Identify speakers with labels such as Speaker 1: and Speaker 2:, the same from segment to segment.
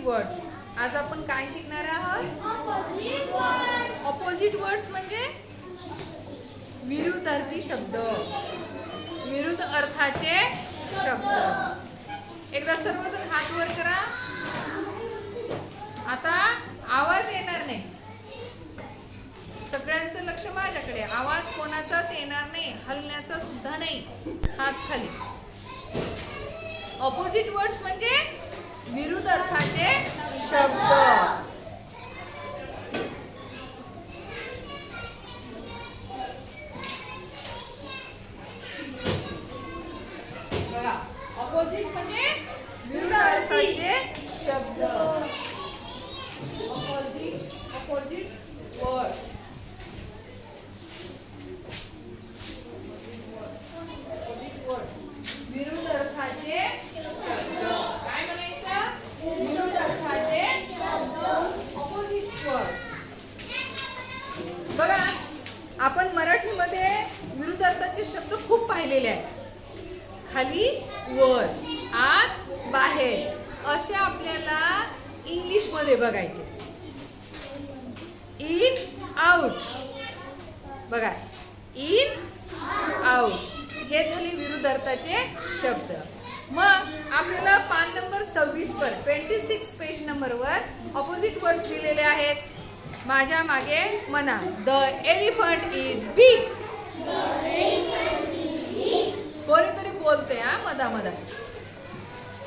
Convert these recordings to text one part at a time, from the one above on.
Speaker 1: Words. आज आपण काय शिकणार आहोत? ऑपोजिट वर्ड्स म्हणजे विरुद्धार्थी शब्द, विरुद्ध अर्थाचे शब्द. एकदा सर्वजण हात वर करा. आता आवाज येणार नाही, सगळ्यांचं लक्ष माझ्याकडे. आवाज कोणाचाच येणार नाही, हलण्याचा सुद्धा नाही. हात खाली. ऑपोजिट वर्ड्स म्हणजे विरुद्ध अर्थाचे शब्द. बघा, ऑपोजिट म्हणजे विरुद्ध अर्थाचे शब्द. Opposite word. विरुद्ध अर्थाचे शब्द. काय म्हणायचं? विरुद्ध अर्थाचे शब्द, ऑपोजिट वर्ड. बघा, आपण मराठीमध्ये विरुद्ध अर्थाचे शब्द खूप पाहिलेले आहेत. खाली वर, आत बाहेर असे आपल्याला इंग्लिश मध्ये बघायचे. In out. बघा, इन आउट हे झाले विरुद्ध अर्थाचे शब्द. मग आपल्याला पान नंबर 26 वर 26 पेज नंबर वर ऑपोजिट वर्ड्स दिलेले आहेत. माझ्या मागे म्हणा. The elephant is big. कोणीतरी बोलते हा मधा.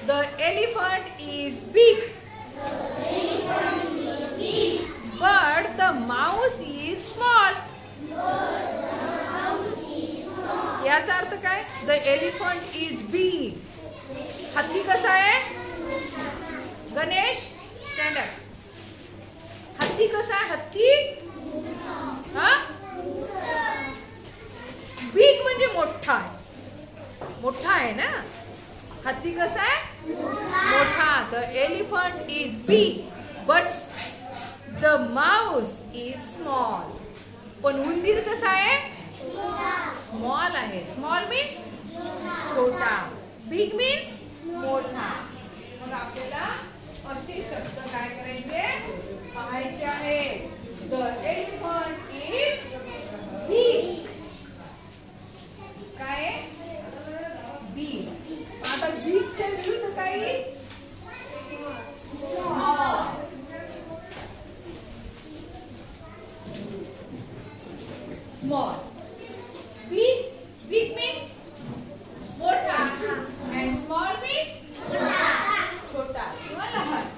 Speaker 1: The elephant is big but the mouse is small. याचा अर्थ काय? The elephant is big. हत्ती कसा आहे? Ganesh stand up. हत्ती कसा आहे? हत्ती बिग म्हणजे मोठा आहे. मोठा आहे ना. हत्ती कसा आहे? मोठा. The elephant is big but the mouse is small. पण उंदीर कसा आहे? स्मॉल आहे. स्मॉल मीन्स छोटा, बिग मीन्स मोठा. मग आपल्याला असे शब्द काय करायचे? पाहायचे आहेत. The elephant is big. काय? बिग. आता बिगच्या विरुद्ध काय? स्मॉल. Big means मोठा and small means छोटा किंवा लहान.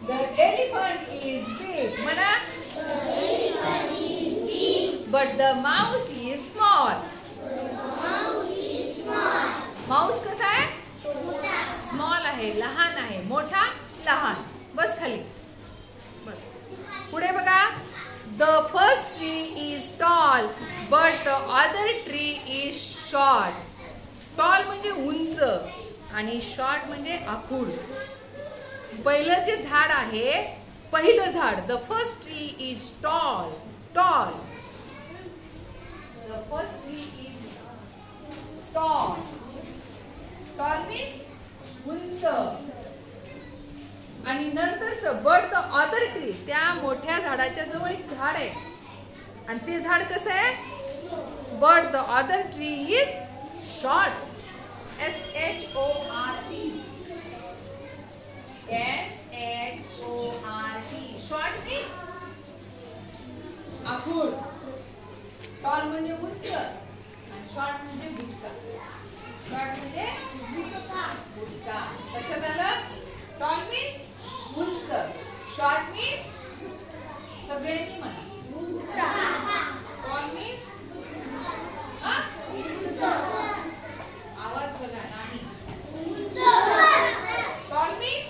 Speaker 1: The elephant is big. म्हणा. But the mouse is small. Mouse कसा आहे? स्मॉल आहे, लहान आहे. मोठा, लहान. बस खाली. बस. पुढे बघा. The first tree is tall, but the other tree is short. Tall म्हणजे उंच आणि short म्हणजे आखूड. पहिलं जे झाड आहे, पहिलं झाड. The first tree is tall. Tall. The first tree is tall. Tall means उंच. आणि नंतरचं बट द अदर ट्री, त्या मोठ्या झाडाच्या जवळ एक झाड आहे आणि ते झाड कसं आहे? But the other tree is short. SHORT. Short means आखूड. टॉल म्हणजे उंच आणि शॉर्ट म्हणजे बुटका. शॉर्ट म्हणजे बुटका. लक्षात आलं? टॉल मीन्स उंच, शॉर्ट मीन्स सगळ्यांनी म्हणा. टॉल मीन्स आवाज बघा नाही. टॉल मीन्स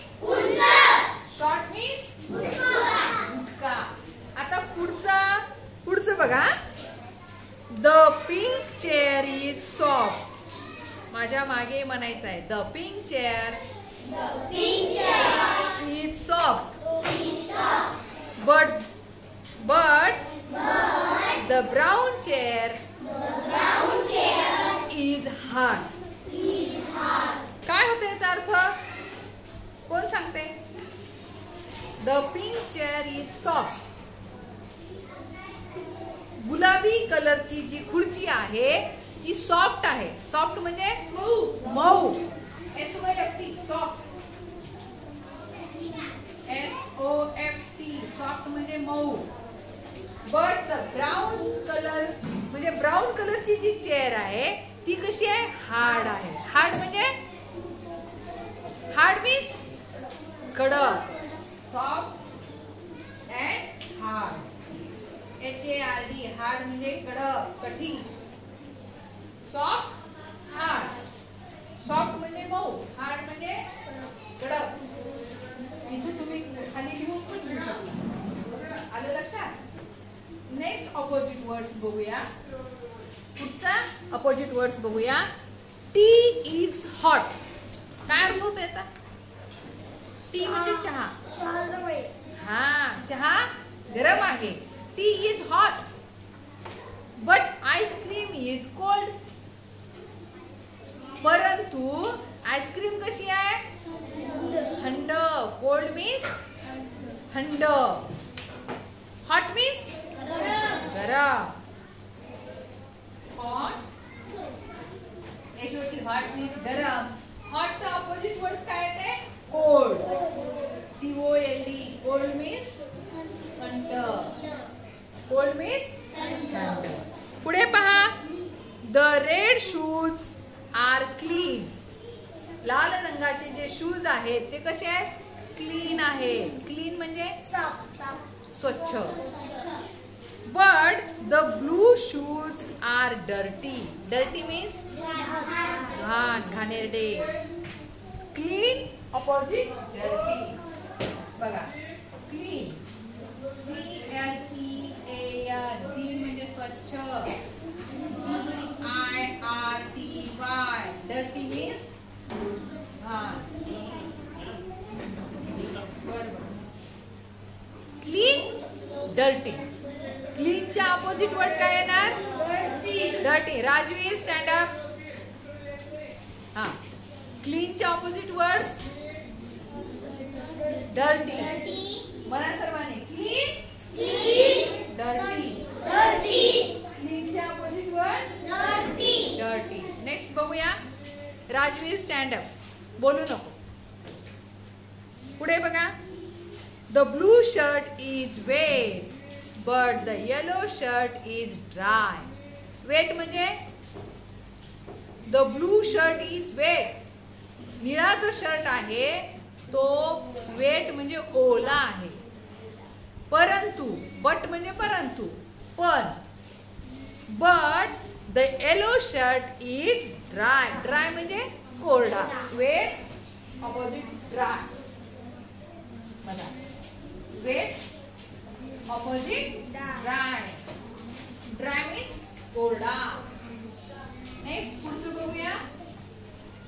Speaker 1: शॉर्ट मीन्स बुटका. आता पुढचं बघा. The pink chair is soft. माझ्या मागे म्हणायचं आहे. The pink chair is soft. But the brown chair is hard. काय होते याचा अर्थ? कोण सांगते? The pink chair is soft. गुलाबी कलरची जी खुर्ची आहे ती सॉफ्ट आहे. सॉफ्ट म्हणजे मऊ. SOFT soft. SOFT सॉफ्ट म्हणजे मऊ. बट द ब्राऊन कलर म्हणजे ब्राऊन कलरची जी चेअर आहे ती कशी आहे? हार्ड आहे. हार्ड म्हणजे हार्ड मीन्स कडक. Soft and hard. HARD hard म्हणजे कडक, कठीण. Soft hard. सॉफ्ट म्हणजे मऊ, हार्ड म्हणजे कडक. इथे तुम्ही खाली लिहून पण घेऊ शकता. आलं लक्षात? नेक्स्ट ऑपोजिट वर्ड्स बघूया. पुढचा ऑपोजिट वर्ड्स बघूया. T is hot. काय अर्थ होतो याचा? टी म्हणजे चहा. हा, चहा गरम आहे. Tea is hot. But ice cream is cold. परंतु आईस्क्रीम कशी आहे? थंड. कोल्ड मीन्स थंड. हॉट मीन्स गरम. हॉट HOT हॉट मीन्स गरम. हॉटचा ऑपोजिट वर्ड्स काय येते? कोल्ड. COLD कोल्ड मीन्स थंड. कोल्ड मीन्स थंड. पुढे पहा. The red shoes are clean. लाल रंगाचे जे शूज आहेत ते कसे आहेत? क्लीन आहे. क्लीन म्हणजे स्वच्छ. But the blue shoes are dirty. Dirty means घाण, घाणेरडे. Clean opposite dirty. बघा, क्लीन CLEAN. क्लीन म्हणजे स्वच्छ. DIRTY. डर्टी मीन्स घाण. बरोबर. Clean, dirty. क्लीनच्या ऑपोजिट वर्ड काय येणार? डर्टी. Rajveer stand up. हा, क्लीनच्या ऑपोजिट वर्ड्स डर्टी. मला सर्वांनी क्लीन, डर्टी. क्लीनच्या ऑपोजिट वर्ड डर्टी. नेक्स्ट बघूया. Rajveer stand up. बोलू नको. पुढे बघा. The blue shirt is wet but the yellow shirt is dry. Wet म्हणजे the blue shirt is wet. निळा जो शर्ट आहे तो वेट म्हणजे ओला आहे. परंतु बट म्हणजे परंतु, पण but the yellow shirt is dry. Dry म्हणजे कोरडा. Wet opposite dry. बघा, wet opposite dry. Dry means कोरडा. नेक्स्ट पुढचं बघूया.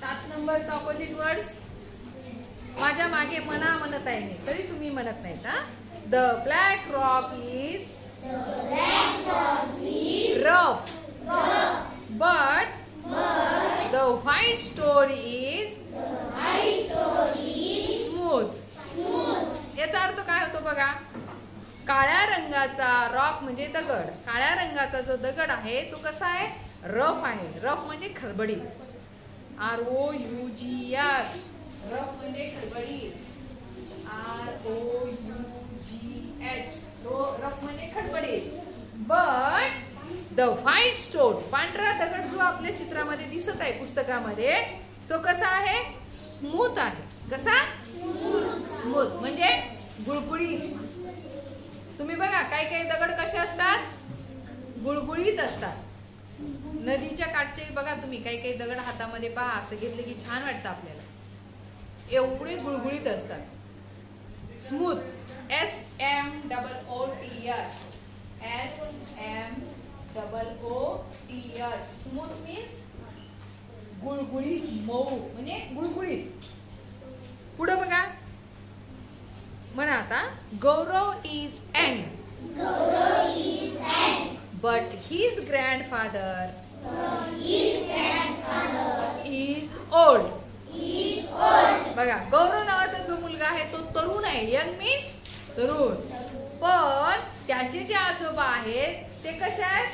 Speaker 1: 7 नंबरचा ऑपोजिट वर्ड्स. माझ्या मागे म्हणत आहे मी, तरी तुम्ही म्हणत नाही का? The black rock is rough but the white stone is smooth. याचा अर्थ काय होतो बघा. काळ्या रंगाचा रॉक म्हणजे दगड. काळ्या रंगाचा जो दगड आहे तो कसा आहे? रफ आहे. रफ म्हणजे खडबडीत. ROUGH. रफ म्हणजे खडबडीत. ROUGH. रफ म्हणजे खडबडीत. बट द व्हाईट स्टोन, पांढरा दगड जो आपल्या चित्रामध्ये दिसत आहे पुस्तकामध्ये, तो कसा आहे? स्मूथ आहे. कसा? स्मूथ म्हणजे गुळगुळीत. तुम्ही बघा, काही काही दगड कसे असतात? गुळगुळीत असतात. नदीच्या काठचे बघा तुम्ही, काही काही दगड हातामध्ये पहा, असं घेतले की छान वाटतं आपल्याला. एवढे गुळगुळीत असतात. Smooth. SMOOTH. SMOOTH. Smooth means गुळगुळीत, मऊ म्हणजे गुळगुळीत. पुढे बघा. म्हणा आता. Gaurav is young but his grandfather is old. बघा, गौरव नावाचा जो मुलगा आहे तो तरुण आहे. यंग मीन्स तरुण. पण त्याचे जे आजोबा आहेत ते कसे आहेत?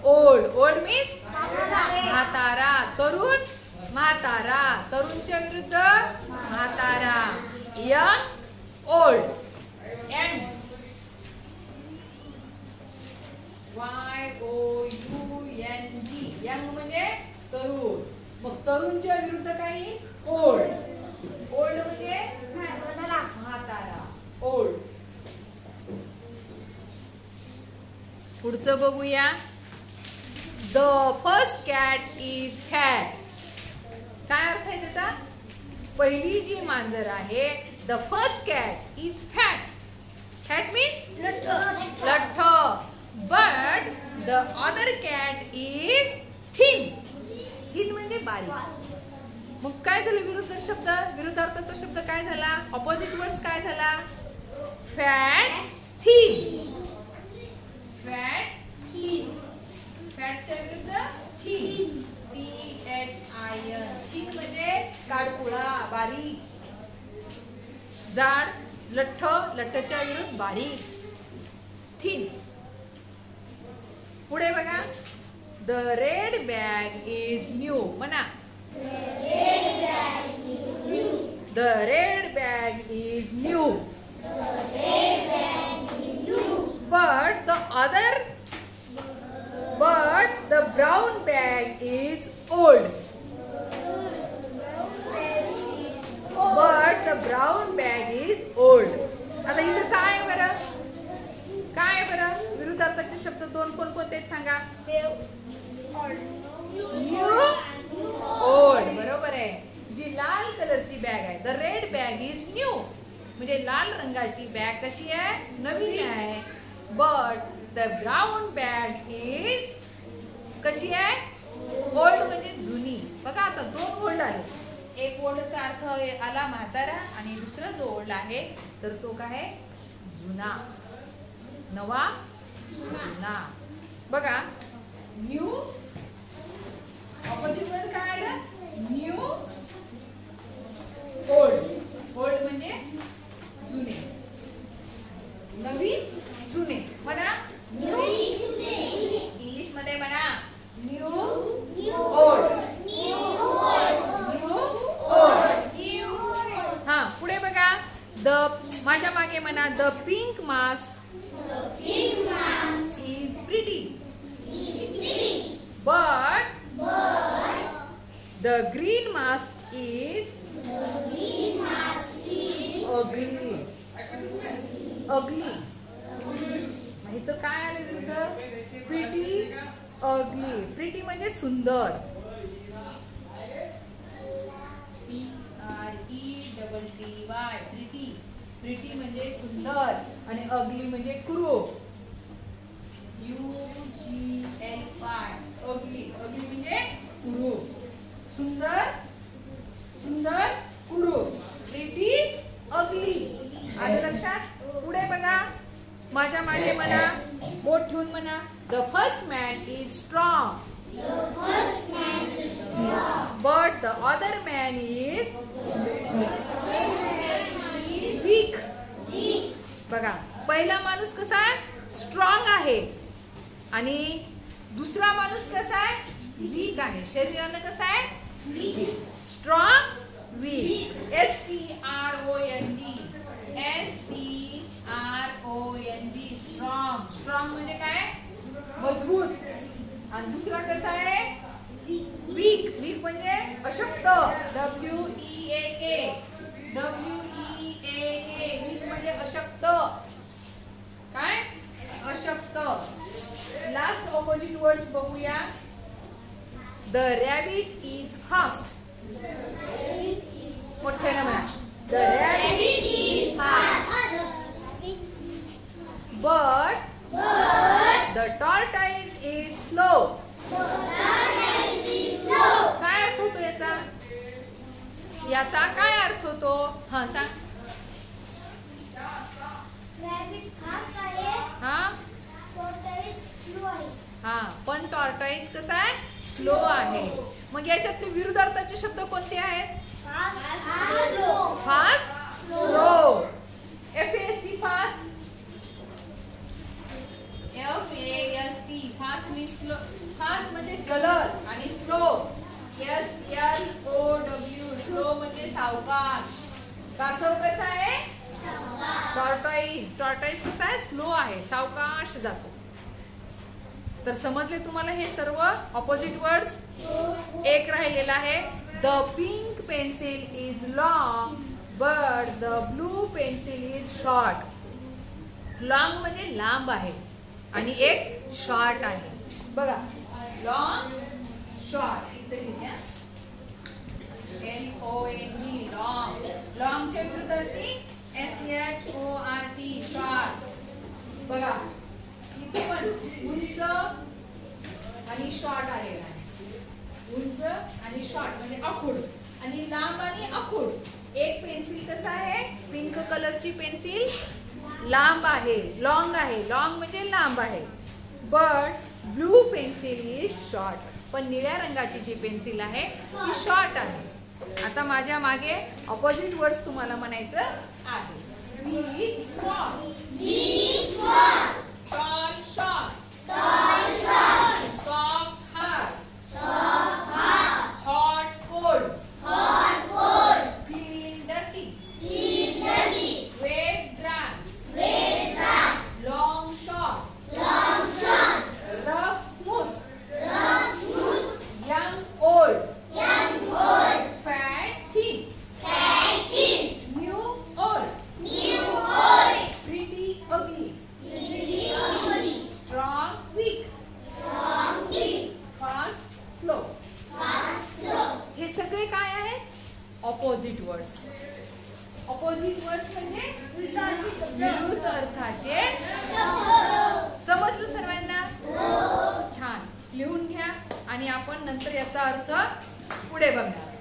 Speaker 1: ओल्ड. ओल्ड मीन्स म्हातारा. तरुण म्हातारा. तरुणच्या विरुद्ध म्हातारा. Young old. Young YOUNG. Young म्हणजे तरुण. मग तरुणच्या विरुद्ध काही ओल्ड. ओल्ड म्हणजे म्हातारा. ओल्ड. पुढचं बघूया. The first cat is fat. काय अर्थ आहे त्याचा? पहिली जी मांजर आहे, the first cat is fat. Fat means लठ्ठ. But the other cat is thin. Thin म्हणजे बारीक. मग काय झालं विरुद्ध शब्द? विरुद्धार्थाचा शब्द काय झाला? ऑपोजिट वर्ड्स काय झाला? Fat thin. Fat thin. फॅटच्या विरुद्ध थिन. THIN. थिन म्हणजे काळकुळा, बारीक. जाड, लठ्ठ. लठ्ठच्या विरुद्ध बारीक. थिन. पुढे बघा. The red bag is new. म्हणा. The red bag is new. But the brown bag is old. But the brown bag is old. आता इथं काय बरं? काय बरं? विरुद्धार्थाचे शब्द दोन कोणते सांगा? New old. बरोबर आहे. जी लाल कलरची बॅग आहे, the red bag is new. म्हणजे लाल रंगाची बॅग कशी आहे? नवीन आहे. But the brown bag is कशी आहे? ओल्ड म्हणजे जुनी. बघा आता दोन ओल्ड आले. एक ओल्डचा अर्थ आला म्हातारा आणि दुसरा जो ओल्ड आहे तर तो काय? जुना. नवा जुना. बघा. न्यू ऑपोजिट वर्ड काय आलं? New old. ओल्ड म्हणजे जुने. नवीन जुने. म्हणा न्यू. इंग्लिश मध्ये म्हणा न्यू ओल्ड. New old. हा पुढे बघा. द माझ्या मागे म्हणा. The pink mask is pretty. But the green mask is ugly. ugly. इथं काय आलं विरुद्ध? प्रिटी, अगली. प्रिटी म्हणजे सुंदर. PRETTY. प्रिटी. प्रिटी म्हणजे सुंदर आणि अगली म्हणजे कुरूप. UGLY. अगली. अगली म्हणजे कुरूप. सुंदर, सुंदर, कुरूप. प्रिटी, अगली. आलं लक्षात? पुढे बघा. माझ्या मागे म्हणा. बोट ठेवून म्हणा. The first man is strong. But the other man is weak. बघा. पहिला माणूस कसा आहे? स्ट्रॉंग आहे. आणि दुसरा माणूस कसा आहे? वीक आहे. शरीरानं कसा आहे? Weak. Strong, weak. STRONG. STRONG. Strong. Strong म्हणजे काय? मजबूत. आणि दुसरा कसा आहे? वीक. वीक म्हणजे अशक्त. WEAK. वीक म्हणजे अशक्त. काय? अशक्त. लास्ट ऑपोजिट वर्ड्स बघूया. The rabbit is fast. मोठ्याने म्हणा. The rabbit is fast. But the tortoise is slow. काय अर्थ होतो याचा? याचा काय अर्थ होतो? हा सांग. हा पण टॉर्टॉइज कसा आहे? स्लो आहे. मग याच्यातले विरुद्धार्थाचे शब्द कोणते आहेत? Fast, slow. FAST slow, fast म्हणजे जलद आणि स्लो. SLOW, स्लो म्हणजे सावकाश. कासव कसा आहे? टॉर्टॉइज कसा आहे? स्लो आहे, सावकाश जातो. तर समजले तुम्हाला हे सर्व ऑपोजिट वर्ड्स? एक राहिलेला आहे. The pink pencil is long but the blue pencil is short. Long म्हणजे लांब आहे आणि एक शॉर्ट आहे. बघा, लॉंग, शॉर्ट. इथे लिहिल्या LONG, लॉंग. लॉंगच्या विरुद्धार्थी SHORT, short. बघा इथे पण उंच आणि शॉर्ट आलेला आहे. उंच आणि शॉर्ट म्हणजे आखूड, आणि लांब आणि आखूड. एक पेन्सिल कसा आहे? पिंक कलरची पेन्सिल लांब आहे, लॉंग आहे. लॉंग म्हणजे लांब आहे. But blue pencil is short. पण निळ्या रंगाची जी पेन्सिल आहे ती शॉर्ट आहे. आता माझ्या मागे ऑपोजिट वर्ड्स तुम्हाला म्हणायचं आहे. Big small, tall short, soft hard, hot cold, clean dirty, wet dry, long short, rough smooth, young old, fat thin, new old, pretty ugly, strong weak, fast slow. हे सगळे काय आहेत? Opposite words. ऑपोजिट वर्ड्स म्हणजे विरुद्ध अर्थाचे. समजलं सर्वांना? छान. लिहून घ्या आणि आपण नंतर याचा अर्थ पुढे बघणार.